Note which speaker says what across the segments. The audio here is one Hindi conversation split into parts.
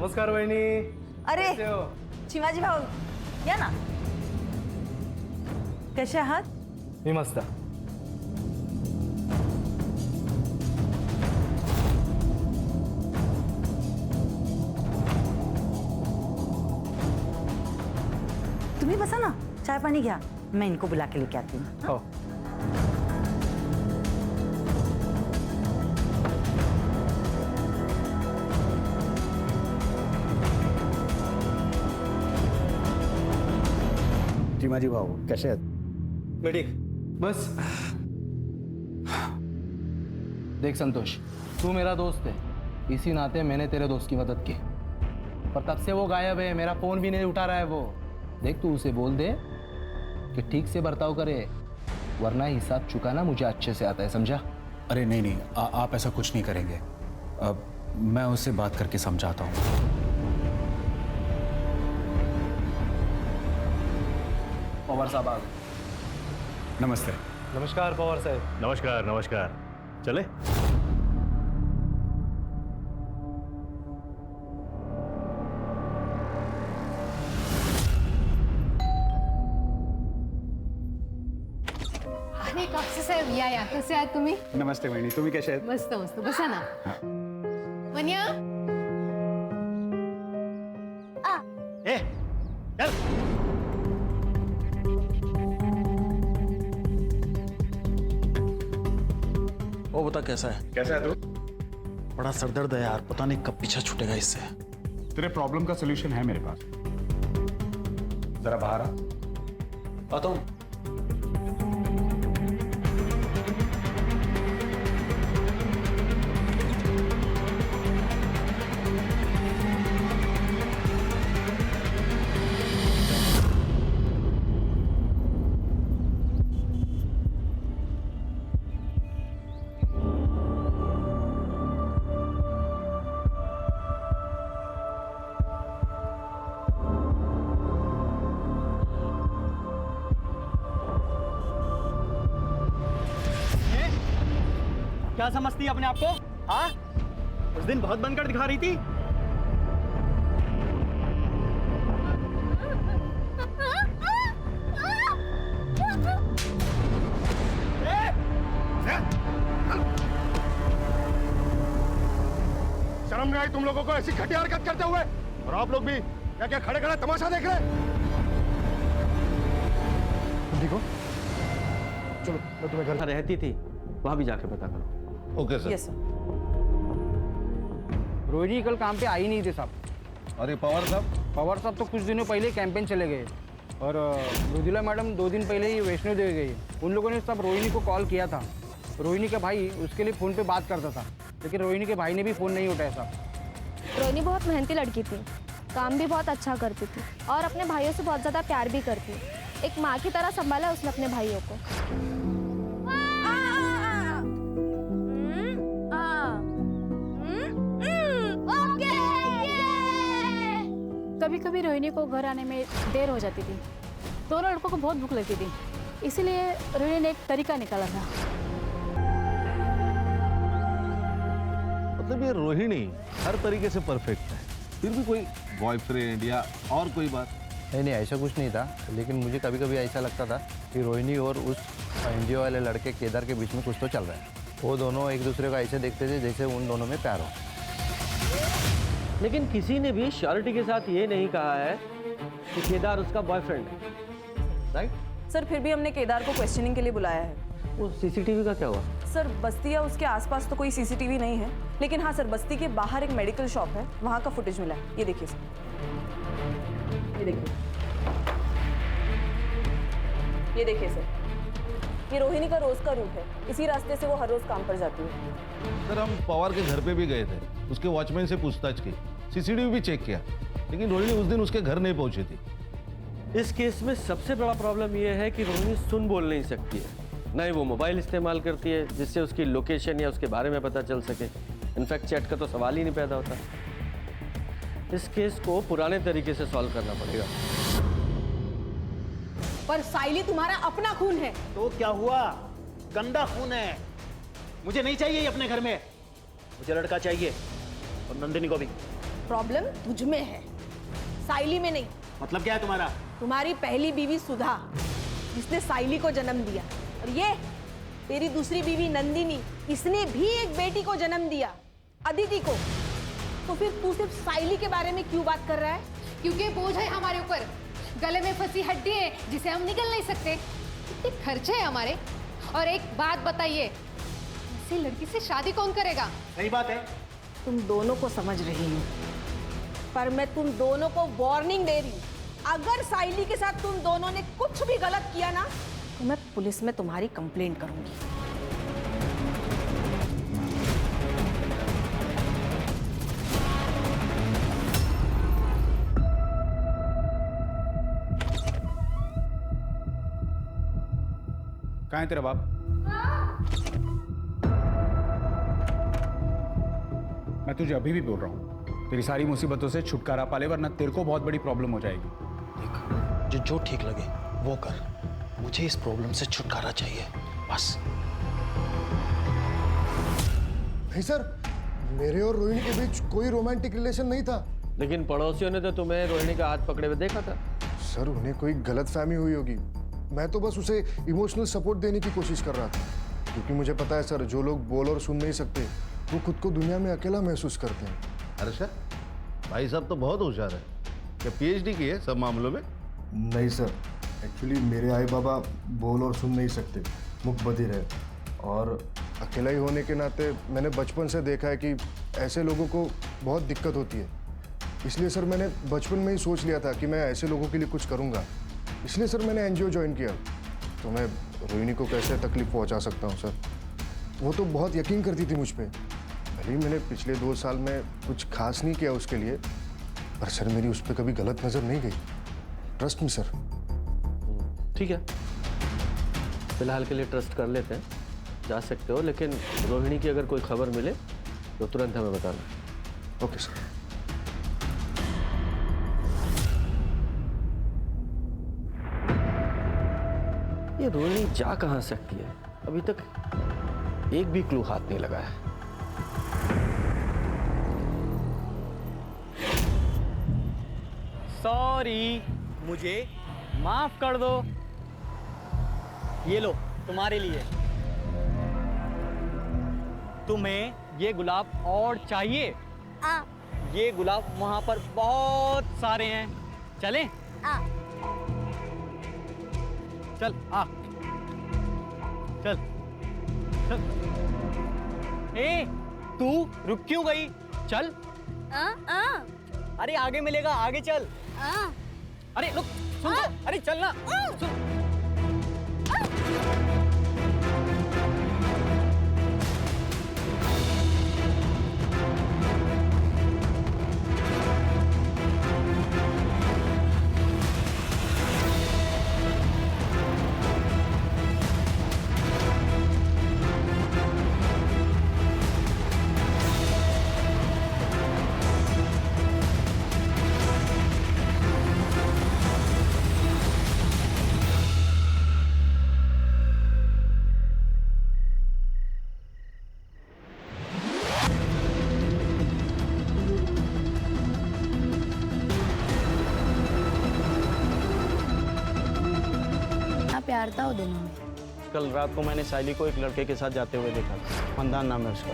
Speaker 1: नमस्कार वहिनी.
Speaker 2: अरे
Speaker 1: कैसे हो?
Speaker 2: शिवाजी भाऊ या ना. कसे आहात?
Speaker 1: मी मस्त.
Speaker 2: तुम्ही बसा ना, चाय पानी घ्या. मैं इनको बुला के लेके आती हूँ.
Speaker 1: हो.
Speaker 3: चिमाजी भाऊ कसे आहेत?
Speaker 1: मी ठीक. बस. देख संतोष, तू मेरा दोस्त है, इसी नाते मैंने तेरे दोस्त की मदद की, पर तब से वो गायब है. मेरा फोन भी नहीं उठा रहा है वो. देख तू उसे बोल दे कि ठीक से बर्ताव करे, वरना हिसाब चुकाना मुझे अच्छे से आता है, समझा?
Speaker 3: अरे नहीं नहीं, आप ऐसा कुछ नहीं करेंगे. मैं उससे बात करके समझाता हूँ.
Speaker 1: पवार साहब आ गए.
Speaker 3: नमस्ते.
Speaker 1: नमस्कार पवार साहब.
Speaker 4: नमस्कार नमस्कार. चले.
Speaker 5: अरे कापसे साहेब या कसे आहात तुम्ही?
Speaker 3: नमस्ते वहिनी, तुम्ही कसे आहेत?
Speaker 5: मस्त मस्त बसा ना. वन्या
Speaker 4: ए चल.
Speaker 6: वो बता कैसा है?
Speaker 3: कैसा है तू?
Speaker 6: बड़ा सरदर्द है यार, पता नहीं कब पीछा छूटेगा इससे.
Speaker 3: तेरे प्रॉब्लम का सलूशन है मेरे पास. जरा बाहर आ.
Speaker 6: आता हूँ.
Speaker 7: क्या समझती है अपने आप को? हाँ, उस दिन बहुत बनकर दिखा रही थी.
Speaker 4: शर्म नहीं आई तुम लोगों को ऐसी घटिया हरकत करते हुए? और आप लोग भी क्या क्या खड़े खड़े तमाशा देख रहे?
Speaker 7: देखो, चलो मैं तुम्हें घर रहती थी वहां भी जाके पता करो.
Speaker 4: Okay sir.
Speaker 2: Yes sir.
Speaker 8: Rohini कल काम पे आई नहीं थे साहब.
Speaker 4: अरे पवार साहब.
Speaker 8: पवार साहब तो कुछ दिनों पहले कैंपेन चले गए और मृदुला मैडम 2 दिन पहले ही वैष्णो देवी गई. उन लोगों ने सब रोहिणी को कॉल किया था. रोहिणी का भाई उसके लिए फ़ोन पे बात करता था, लेकिन रोहिणी के भाई ने भी फ़ोन नहीं उठाया साहब.
Speaker 9: रोहिणी बहुत मेहनती लड़की थी, काम भी बहुत अच्छा करती थी और अपने भाइयों से बहुत ज़्यादा प्यार भी करती. एक माँ की तरह संभाला उसने अपने भाइयों को.
Speaker 5: कभी कभी रोहिणी को घर आने में देर हो जाती थी. दोनों लड़कों को बहुत भूख लगती थी, इसीलिए रोहिणी ने एक तरीका निकाला था.
Speaker 4: मतलब ये रोहिणी हर तरीके से परफेक्ट है, फिर भी कोई बॉयफ्रेंड या और कोई बात?
Speaker 1: नहीं ऐसा कुछ नहीं था, लेकिन मुझे कभी कभी ऐसा लगता था कि रोहिणी और उस एनजीओ वाले लड़के केदार के बीच में कुछ तो चल रहा है. वो दोनों एक दूसरे को ऐसे देखते थे जैसे उन दोनों में प्यार हो.
Speaker 7: लेकिन किसी ने भी श्योरिटी के साथ ये नहीं कहा है कि केदार उसका बॉयफ्रेंड है, राइट?
Speaker 2: सर फिर भी हमने केदार को क्वेश्चनिंग के लिए बुलाया है.
Speaker 7: वो सीसीटीवी का क्या हुआ?
Speaker 2: सर बस्ती या उसके आसपास तो कोई सीसीटीवी नहीं है, लेकिन हाँ सर बस्ती के बाहर एक मेडिकल शॉप है, वहाँ का फुटेज मिला है. ये देखिए सर, ये देखिए, ये देखिए सर, ये रोहिणी का रोज का रूट है. इसी रास्ते से वो हर रोज काम पर जाती है.
Speaker 4: सर हम पवार के घर पे भी गए थे, उसके वॉचमैन से पूछताछ की, सीसीटीवी भी चेक किया, लेकिन रोहिणी उस दिन उसके घर नहीं पहुंची थी.
Speaker 7: इस केस में सबसे बड़ा प्रॉब्लम ये है कि रोहिणी सुन बोल नहीं सकती है, न ही वो मोबाइल इस्तेमाल करती है जिससे उसकी लोकेशन या उसके बारे में पता चल सके. इनफैक्ट चैट का तो सवाल ही नहीं पैदा होता. इस केस को पुराने तरीके से सॉल्व करना पड़ेगा.
Speaker 5: पर साइली तुम्हारा अपना खून है.
Speaker 7: तो क्या हुआ? गंदा खून है. मुझे नहीं चाहिए ये अपने घर में. मुझे लड़का चाहिए, और नंदिनी को भी.
Speaker 2: प्रॉब्लम तुझ में है, साइली में नहीं।
Speaker 6: मतलब क्या है तुम्हारा?
Speaker 2: तुम्हारी पहली बीवी सुधा, जिसने साइली को जन्म दिया, और ये तेरी दूसरी बीवी नंदिनी, इसने भी एक बेटी को जन्म दिया, अदिति को। तो फिर तू सिर्फ साइली के बारे में क्यों बात कर रहा है?
Speaker 10: क्योंकि बोझ है हमारे ऊपर, गले में फंसी हड्डी है जिसे हम निकल नहीं सकते, इतने खर्चे हैं हमारे। और एक बात बताइए, ऐसी लड़की से शादी कौन करेगा?
Speaker 6: सही बात है।
Speaker 2: तुम दोनों को समझ रही हूँ, पर मैं तुम दोनों को वार्निंग दे रही हूँ, अगर साइली के साथ तुम दोनों ने कुछ भी गलत किया ना, तो मैं पुलिस में तुम्हारी कंप्लेंट करूंगी।
Speaker 3: कहाँ है तेरा बाप? मैं तुझे अभी भी बोल रहा हूँ, तेरी सारी मुसीबतों से छुटकारा पा ले, वरना तेरे को बहुत बड़ी प्रॉब्लम हो जाएगी।
Speaker 6: देख, जो ठीक लगे वो कर। मुझे इस प्रॉब्लम से छुटकारा चाहिए, बस।
Speaker 11: नहीं सर, मेरे और रोहिणी के बीच कोई रोमांटिक रिलेशन नहीं था।
Speaker 7: लेकिन पड़ोसियों ने तो तुम्हें रोहिणी का हाथ पकड़े हुए देखा था।
Speaker 11: सर, उन्हें कोई गलतफहमी हुई होगी। मैं तो बस उसे इमोशनल सपोर्ट देने की कोशिश कर रहा था, क्योंकि मुझे पता है सर, जो लोग बोल और सुन नहीं सकते वो खुद को दुनिया में अकेला महसूस करते हैं।
Speaker 4: हर्षा, भाई साहब तो बहुत होशियार है। क्या पीएचडी की है सब मामलों में?
Speaker 11: नहीं सर, एक्चुअली मेरे आई बाबा बोल और सुन नहीं सकते, मुख बधिर है, और अकेला ही होने के नाते मैंने बचपन से देखा है कि ऐसे लोगों को बहुत दिक्कत होती है। इसलिए सर, मैंने बचपन में ही सोच लिया था कि मैं ऐसे लोगों के लिए कुछ करूँगा। इसलिए सर मैंने एनजीओ ज्वाइन किया। तो मैं रोहिणी को कैसे तकलीफ पहुंचा सकता हूं सर? वो तो बहुत यकीन करती थी मुझ पे। भले ही मैंने पिछले 2 साल में कुछ खास नहीं किया उसके लिए, पर सर मेरी उस पर कभी गलत नजर नहीं गई। Trust me sir.
Speaker 7: ठीक है, फिलहाल के लिए ट्रस्ट कर लेते हैं, जा सकते हो, लेकिन रोहिणी की अगर कोई खबर मिले तो तुरंत हमें बताना।
Speaker 11: Okay sir.
Speaker 7: ये रोहिणी जा कहाँ सकती है? अभी तक एक भी क्लू हाथ नहीं लगा है।
Speaker 8: सॉरी, मुझे माफ कर दो। ये लो, तुम्हारे लिए। तुम्हें ये गुलाब और चाहिए? ये गुलाब वहां पर बहुत सारे हैं। चलें? चल आ, चल चल। ए, तू रुक क्यों गई? चल। अरे आगे मिलेगा, आगे चल। अरे रुक, सुन तो, अरे चल ना। सुन।
Speaker 5: प्यार था वो दोनों में।
Speaker 6: कल रात को मैंने साइली को एक लड़के के साथ जाते हुए देखा था, मंदार नाम है उसका।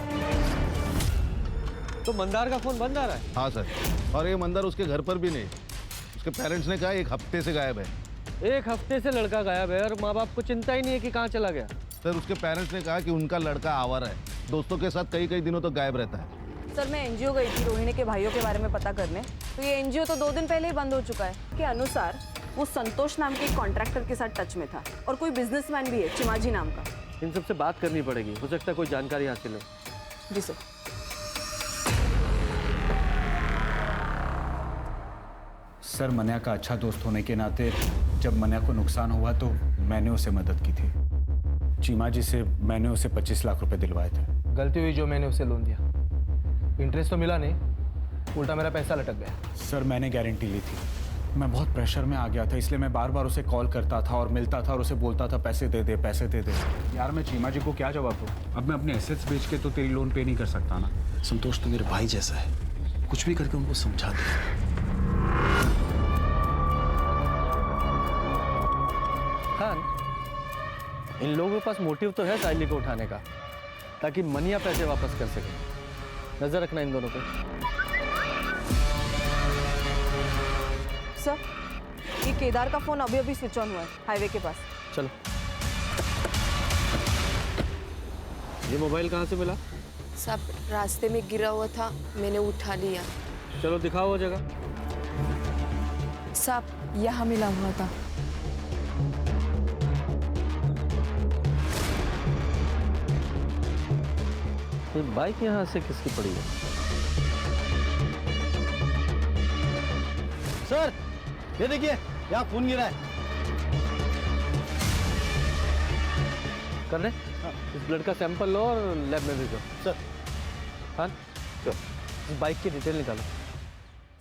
Speaker 7: तो मंदार का फोन बंद आ रहा है?
Speaker 4: हाँ सर, और ये मंदार उसके घर पर भी नहीं। उसके पेरेंट्स ने कहा 1 हफ्ते से गायब है।
Speaker 7: 1 हफ्ते से लड़का गायब है और माँ बाप को चिंता ही नहीं है कि कहाँ चला गया।
Speaker 4: सर, उसके पेरेंट्स ने कहा कि उनका लड़का आवारा है, दोस्तों के साथ कई दिनों तक गायब रहता है।
Speaker 2: सर, मैं एनजीओ गई थी रोहिणी के भाइयों के बारे में पता करने, तो ये एनजीओ तो 2 दिन पहले ही बंद हो चुका है। के अनुसार वो संतोष नाम के एक कॉन्ट्रैक्टर के साथ टच में था, और कोई बिजनेसमैन भी है चिमाजी नाम का।
Speaker 7: इन सबसे बात करनी पड़ेगी, हो सकता है कोई जानकारी हासिल हो।
Speaker 2: जी सर।
Speaker 3: सर, मन्या का अच्छा दोस्त होने के नाते जब मन्या को नुकसान हुआ तो मैंने उसे मदद की थी। चीमा जी से मैंने उसे 25 लाख रुपए दिलवाए थे।
Speaker 1: गलती हुई जो मैंने उसे लोन दिया, इंटरेस्ट तो मिला नहीं, उल्टा मेरा पैसा लटक गया।
Speaker 3: सर, मैंने गारंटी ली थी। मैं बहुत प्रेशर में आ गया था, इसलिए मैं बार बार उसे कॉल करता था और मिलता था और उसे बोलता था पैसे दे दे, पैसे दे दे। यार, मैं चीमा जी को क्या जवाब दूँ? अब मैं अपने एसेट्स बेच के तो तेरी लोन पे नहीं कर सकता ना।
Speaker 6: संतोष तो मेरे भाई जैसा है, कुछ भी करके उनको समझा दे।
Speaker 7: खान, इन लोगों के पास मोटिव तो है साइली को उठाने का, ताकि मनिया पैसे वापस कर सके। नजर रखना इन दोनों पे।
Speaker 2: सर, ये केदार का फोन अभी अभी स्विच ऑन हुआ है हाईवे के पास।
Speaker 7: चलो। ये मोबाइल कहाँ से मिला?
Speaker 12: सब रास्ते में गिरा हुआ था, मैंने उठा लिया।
Speaker 7: चलो दिखाओ वो जगह।
Speaker 12: सब यहाँ मिला हुआ था।
Speaker 7: ये बाइक यहाँ से किसकी पड़ी है?
Speaker 4: सर ये देखिए, यहाँ खून गिरा है।
Speaker 7: कर रहे? इस ब्लड का सैंपल लो और लैब में भेजो।
Speaker 4: सर।
Speaker 7: हाँ, चलो इस बाइक की डिटेल निकालो।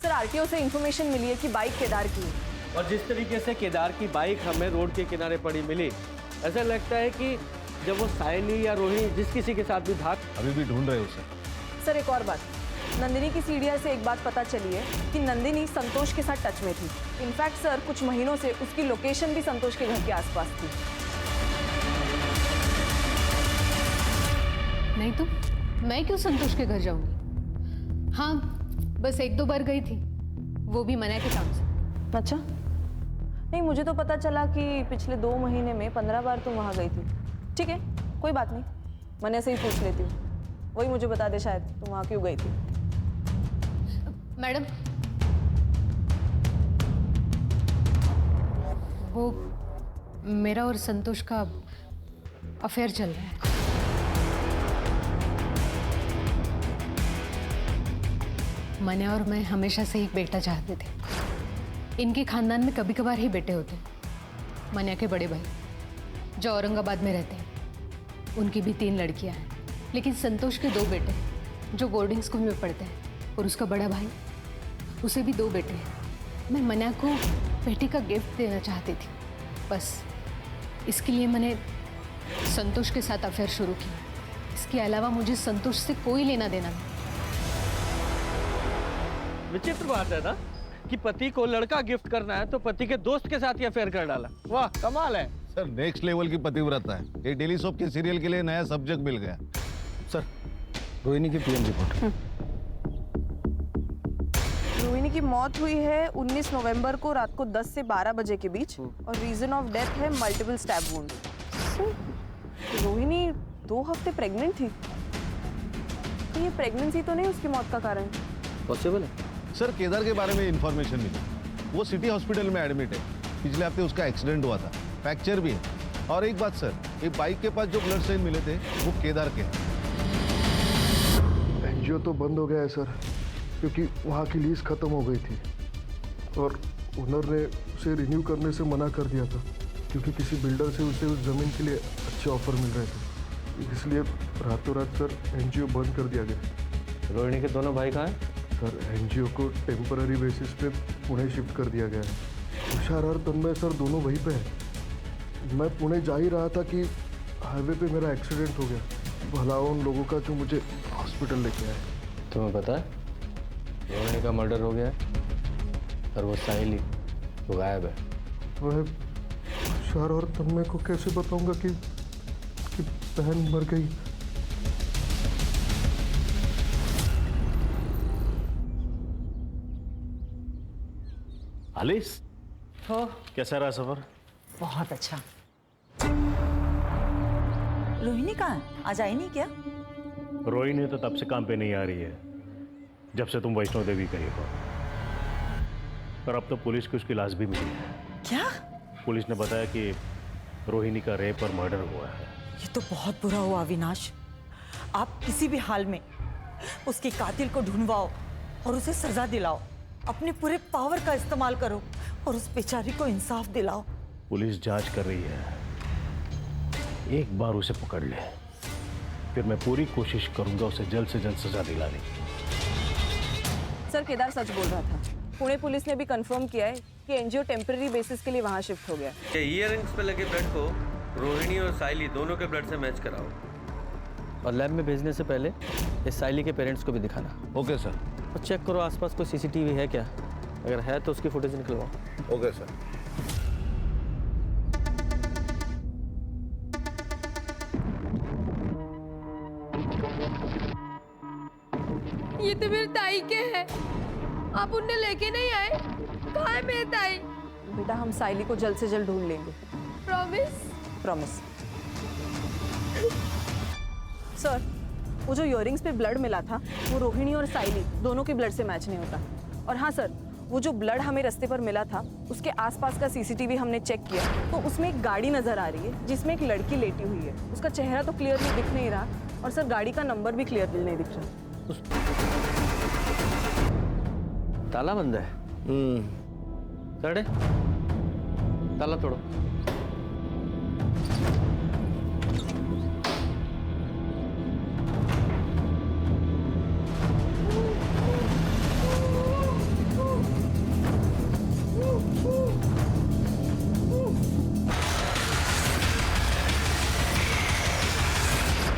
Speaker 2: सर, आरटीओ से इंफॉर्मेशन मिली है कि बाइक केदार की है।
Speaker 7: और जिस तरीके से केदार की बाइक हमें रोड के किनारे पड़ी मिली, ऐसा लगता है कि जब वो सायली या रोहिणी जिस किसी के साथ भी भाग।
Speaker 4: अभी भी ढूंढ रहे हो सर।
Speaker 2: सर, एक और बात, नंदिनी की सीडीआर से एक बात पता चली है कि नंदिनी संतोष के साथ टच में थी। इनफैक्ट सर, कुछ महीनों से उसकी लोकेशन भी संतोष के घर के आसपास थी।
Speaker 10: नहीं तो मैं क्यों संतोष के घर जाऊंगी? हाँ, बस 1-2 बार गई थी, वो भी मना के काम से।
Speaker 2: अच्छा, नहीं मुझे तो पता चला कि पिछले 2 महीने में 15 बार तुम वहाँ गई थी। ठीक है, कोई बात नहीं, मैंने से ही पूछ लेती हूँ। वही मुझे बता दे शायद तुम वहाँ क्यों गई थी।
Speaker 10: मैडम, वो मेरा और संतोष का अफेयर चल रहा है। मने और मैं हमेशा से एक बेटा चाहते थे। इनके खानदान में कभी कभार ही बेटे होते हैं। मनिया के बड़े भाई जो औरंगाबाद में रहते हैं, उनकी भी 3 लड़कियां हैं, लेकिन संतोष के 2 बेटे जो बोर्डिंग स्कूल में पढ़ते हैं, और उसका बड़ा भाई, उसे भी 2 बेटे हैं। मैं मनिया को बेटी का गिफ्ट देना चाहती थी, बस इसके लिए मैंने संतोष के साथ अफेयर शुरू किया। इसके अलावा मुझे संतोष से कोई लेना देना नहीं।
Speaker 7: विचित्र बात है ना कि पति को लड़का गिफ्ट करना है तो पति के दोस्त के साथ ही अफेयर कर डाला। वाह, कमाल है।
Speaker 4: सर नेक्स्ट लेवल की पतिव्रता है। ये डेली सोप के सीरियल के लिए नया सब्जेक्ट मिल गया।
Speaker 1: सर, रोहिणी की पीएम रिपोर्ट।
Speaker 2: रोहिणी की मौत हुई है 19 नवंबर को रात को 10 से 12 बजे के बीच, और रीजन ऑफ डेथ है मल्टीपल स्टैब वुंड। रोहिणी 2 हफ्ते प्रेग्नेंट थी, तो ये प्रेगनेंसी तो नहीं उसकी मौत का कारण?
Speaker 7: पॉसिबल है
Speaker 4: सर। केदार के बारे में इंफॉर्मेशन मिली, वो सिटी हॉस्पिटल में एडमिट है। पिछले हफ्ते उसका एक्सीडेंट हुआ था, फ्रैक्चर भी है। और एक बात सर, ये बाइक के पास जो ब्लड साइन मिले थे वो केदार के हैं।
Speaker 11: एनजीओ तो बंद हो गया है सर, क्योंकि वहाँ की लीज खत्म हो गई थी और ओनर ने उसे रिन्यू करने से मना कर दिया था, क्योंकि किसी बिल्डर से उसे उस ज़मीन के लिए अच्छे ऑफर मिल रहे थे। इसलिए रातों रात सर एनजीओ बंद कर दिया गया।
Speaker 7: रोहिणी के दोनों भाई कहाँ हैं?
Speaker 11: सर, एनजीओ को टेम्पररी बेसिस पे पुणे शिफ्ट कर दिया गया है। तुषार और तन्मय सर दोनों वहीं पे हैं। मैं पुणे जा ही रहा था कि हाईवे पे मेरा एक्सीडेंट हो गया। भला उन लोगों का जो मुझे हॉस्पिटल लेके आए।
Speaker 7: तुम्हें पता है रोहिणी का मर्डर हो गया है और वो साहिली वो गायब है।
Speaker 11: वह तुषार और तन्मय को कैसे बताऊंगा कि बहन मर गई?
Speaker 13: आलिस, कैसा रहा सफर?
Speaker 14: बहुत अच्छा। रोहिणी कहाँ है? आज आई नहीं क्या?
Speaker 13: रोहिणी तो तब से काम पे नहीं आ रही है जब से तुम वैष्णो देवी गई हो। पर अब तो पुलिस को उसकी लाश भी मिली है।
Speaker 14: क्या?
Speaker 13: पुलिस ने बताया कि रोहिणी का रेप और मर्डर हुआ है।
Speaker 14: ये तो बहुत बुरा हुआ अविनाश। आप किसी भी हाल में उसके कातिल को ढूंढवाओ और उसे सजा दिलाओ। अपने पूरे पावर का इस्तेमाल करो और उस बेचारी को इंसाफ दिलाओ।
Speaker 13: पुलिस जांच कर रही है, एक बार उसे पकड़ ले, फिर मैं पूरी कोशिश करूंगा उसे जल्द से जल्द सजा दिलाने की।
Speaker 2: सर, केदार सच बोल रहा था। पुणे पुलिस ने भी कंफर्म किया है कि एनजीओ टेम्पररी बेसिस के लिए वहां शिफ्ट हो गया।
Speaker 7: ये ईयरिंग्स पे लगे ब्लड को रोहिणी और साइली दोनों के ब्लड से मैच कराओ और लैब में भेजने से पहले इस साइली के पेरेंट्स को भी दिखाना।
Speaker 4: Okay sir.
Speaker 7: और चेक करो आसपास कोई सीसीटीवी है क्या, अगर है तो उसकी फुटेज निकलवाओ।
Speaker 4: Okay sir.
Speaker 12: ये तो मेरे ताई के हैं, आप उन्हें लेके नहीं आए? कहाँ है मेरे ताई?
Speaker 2: बेटा हम साइली को जल्द से जल्द ढूंढ लेंगे।
Speaker 12: प्रॉमिस?
Speaker 2: प्रॉमिस। सर, वो जो इयररिंग्स पे ब्लड मिला था वो रोहिणी और साइली दोनों के ब्लड से मैच नहीं होता। और हाँ सर, वो जो ब्लड हमें रास्ते पर मिला था उसके आसपास का सीसीटीवी हमने चेक किया तो उसमें एक गाड़ी नजर आ रही है जिसमें एक लड़की लेटी हुई है। उसका चेहरा तो क्लियरली दिख नहीं रहा और सर गाड़ी का नंबर भी क्लियरली नहीं दिख रहा।
Speaker 7: ताला बंद है। चढ़े, ताला तोड़ो।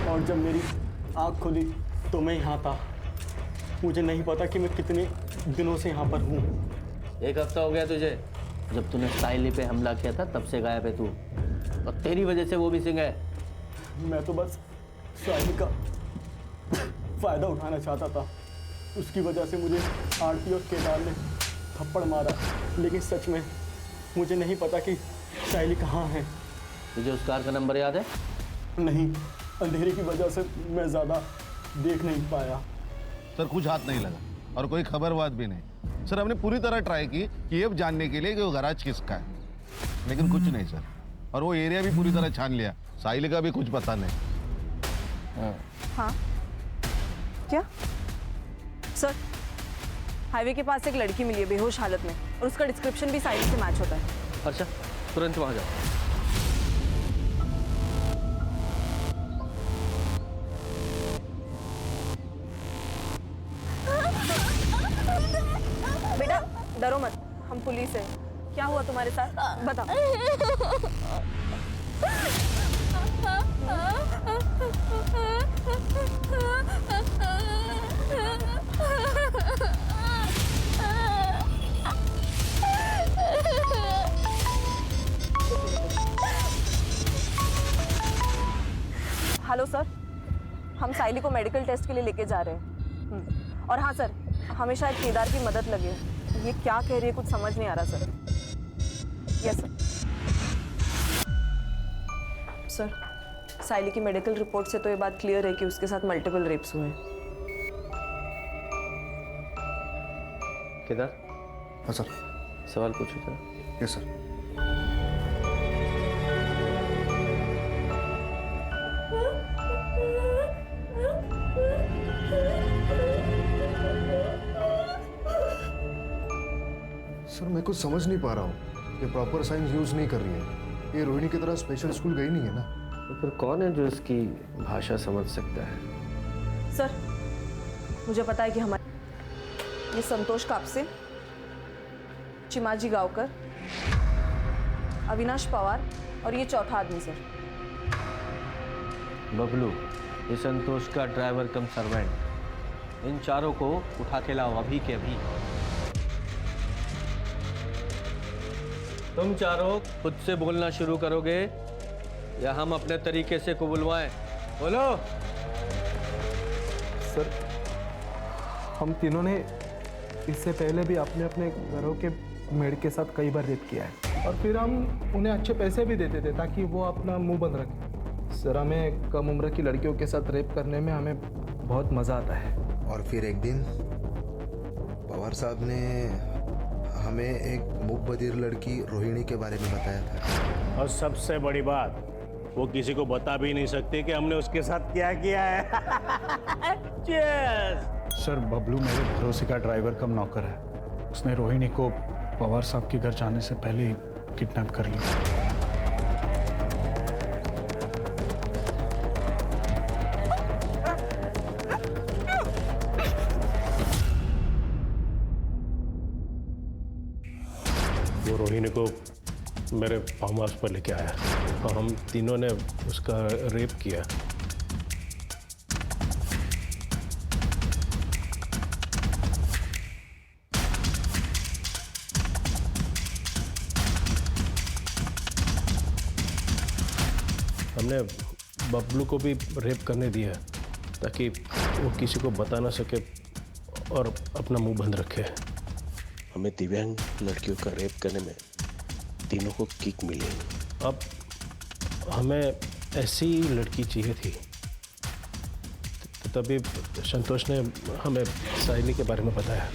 Speaker 15: और जब मेरी आँख खुली तो मैं यहाँ था। मुझे नहीं पता कि मैं कितने दिनों से यहाँ पर हूँ।
Speaker 7: 1 हफ्ता हो गया तुझे। जब तूने साइली पे हमला किया था तब से गायब है तू, और तेरी वजह से वो मिसिंग है।
Speaker 15: मैं तो बस साइली का फायदा उठाना चाहता था। उसकी वजह से मुझे आरती और केदार ने थप्पड़ मारा, लेकिन सच में मुझे नहीं पता कि साइली कहाँ है।
Speaker 7: तुझे उस कार का नंबर याद है?
Speaker 15: नहीं, अंधेरे की वजह से मैं ज़्यादा देख नहीं पाया।
Speaker 4: सर कुछ हाथ नहीं लगा और कोई खबरबात भी नहीं। सर हमने पूरी तरह ट्राई की कि ये जानने के लिए कि वो गैराज किसका है, लेकिन कुछ नहीं सर। और वो एरिया भी पूरी तरह छान लिया, साहिल का भी कुछ पता नहीं।
Speaker 2: हाँ क्या सर? हाईवे के पास एक लड़की मिली है बेहोश हालत में और उसका डिस्क्रिप्शन भी साइली से मैच होता है।
Speaker 7: अच्छा, तुरंत वहां जाओ।
Speaker 2: बेटा डरो मत, हम पुलिस है। क्या हुआ तुम्हारे साथ बताओ। हेलो सर, हम साइली को मेडिकल टेस्ट के लिए लेके जा रहे हैं। और हाँ सर, हमें शायद केदार की मदद लगे। ये क्या कह रही है कुछ समझ नहीं आ रहा सर। Yes sir. सर, साइली की मेडिकल रिपोर्ट से तो ये बात क्लियर है कि उसके साथ मल्टीपल रेप्स हुए हैं।
Speaker 7: केदार?
Speaker 11: हाँ सर।
Speaker 7: सवाल पूछो सर।
Speaker 11: Yes sir. सर मैं कुछ समझ नहीं पा रहा हूँ। ये प्रॉपर साइंस यूज नहीं कर रही है। ये रोहिणी की तरह स्पेशल स्कूल गई नहीं है ना।
Speaker 7: तो फिर कौन है जो इसकी भाषा समझ सकता है?
Speaker 2: सर मुझे पता है कि हमारे ये संतोष कापसे, चिमाजी गांवकर, अविनाश पवार और ये चौथा आदमी सर।
Speaker 7: बबलू, ये संतोष का ड्राइवर कम सर्वेंट। इन चारों को उठा के लाओ अभी के अभी। तुम चारों खुद से बोलना शुरू करोगे या हम अपने तरीके से को बुलवाएं? बोलो।
Speaker 1: सर, हम तीनों ने इससे पहले भी अपने अपने घरों के मेड के साथ कई बार रेप किया है और फिर हम उन्हें अच्छे पैसे भी देते थे ताकि वो अपना मुंह बंद रखें। सर, हमें कम उम्र की लड़कियों के साथ रेप करने में हमें बहुत मज़ा आता है।
Speaker 16: और फिर एक दिन पवार साहब ने हमें एक मूक बधिर लड़की रोहिणी के बारे में बताया था।
Speaker 13: और सबसे बड़ी बात, वो किसी को बता भी नहीं सकती कि हमने उसके साथ क्या किया है।
Speaker 3: सर, बबलू मेरे भरोसे का ड्राइवर कम नौकर है। उसने रोहिणी को पवार साहब के घर जाने से पहले ही किडनैप कर लिया।
Speaker 13: वो रोहिणी को मेरे फार्म हाउस पर लेके आया और हम तीनों ने उसका रेप किया। हमने बबलू को भी रेप करने दिया ताकि वो किसी को बता ना सके और अपना मुंह बंद रखे।
Speaker 7: हमें दिव्यांग लड़कियों का रेप करने में तीनों को किक मिली।
Speaker 13: अब हमें ऐसी लड़की चाहिए थी, तभी संतोष ने हमें साइली के बारे में बताया।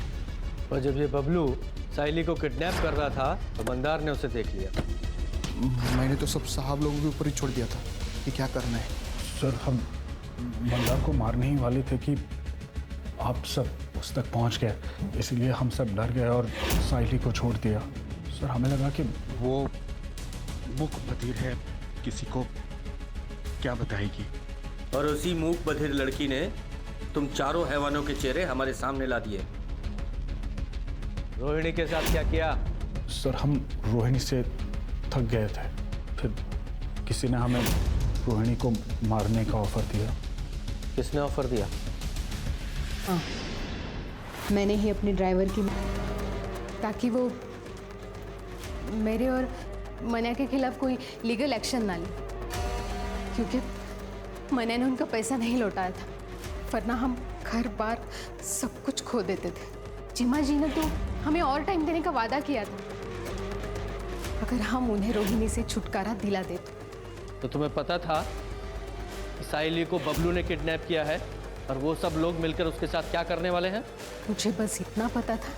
Speaker 7: और जब ये बबलू साइली को किडनैप कर रहा था तो मंदार ने उसे देख लिया।
Speaker 3: मैंने तो सब साहब लोगों के ऊपर ही छोड़ दिया था कि क्या करना है।
Speaker 13: सर हम मंदार को मारने ही वाले थे कि आप सब उस तक पहुंच गए, इसलिए हम सब डर गए और साइली को छोड़ दिया। सर हमें लगा कि
Speaker 3: वो मुख बधिर है, किसी को क्या बताएगी।
Speaker 7: और उसी मूक बधिर लड़की ने तुम चारों हैवानों के चेहरे हमारे सामने ला दिए। रोहिणी के साथ क्या किया?
Speaker 13: सर हम रोहिणी से थक गए थे, फिर किसी ने हमें रोहिणी को मारने का ऑफर दिया।
Speaker 7: किसने ऑफर दिया?
Speaker 10: हाँ, मैंने ही अपने ड्राइवर की, ताकि वो मेरे और मन्या के खिलाफ कोई लीगल एक्शन ना ले, क्योंकि मन्या ने उनका पैसा नहीं लौटाया था, वरना हम घर बार सब कुछ खो देते थे। चिमा जी ने तो हमें और टाइम देने का वादा किया था, अगर हम उन्हें रोहिणी से छुटकारा दिला देते।
Speaker 7: तो तुम्हें पता था कि साइली को बबलू ने किडनैप किया है और वो सब लोग मिलकर उसके साथ क्या करने वाले हैं?
Speaker 10: मुझे बस इतना पता था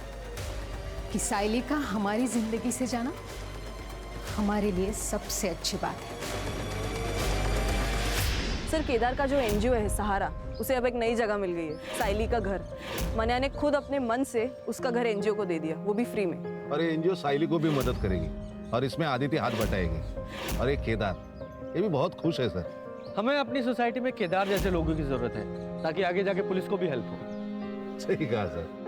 Speaker 10: कि साइली का हमारी जिंदगी से जाना हमारे लिए सबसे अच्छी बात है।
Speaker 2: सर केदार का जो एनजीओ है सहारा, उसे अब एक नई जगह मिल गई है, साइली का घर। मन्या ने खुद अपने मन से उसका घर एनजीओ को दे दिया, वो भी फ्री में।
Speaker 4: और ये एनजीओ साइली को भी मदद करेगी और इसमें आदित्य हाथ बटाएगी। और एक केदार, ये भी बहुत खुश है सर।
Speaker 7: हमें अपनी सोसाइटी में केदार जैसे लोगों की जरूरत है ताकि आगे जाके पुलिस को भी हेल्प हो।
Speaker 4: सही कहा सर।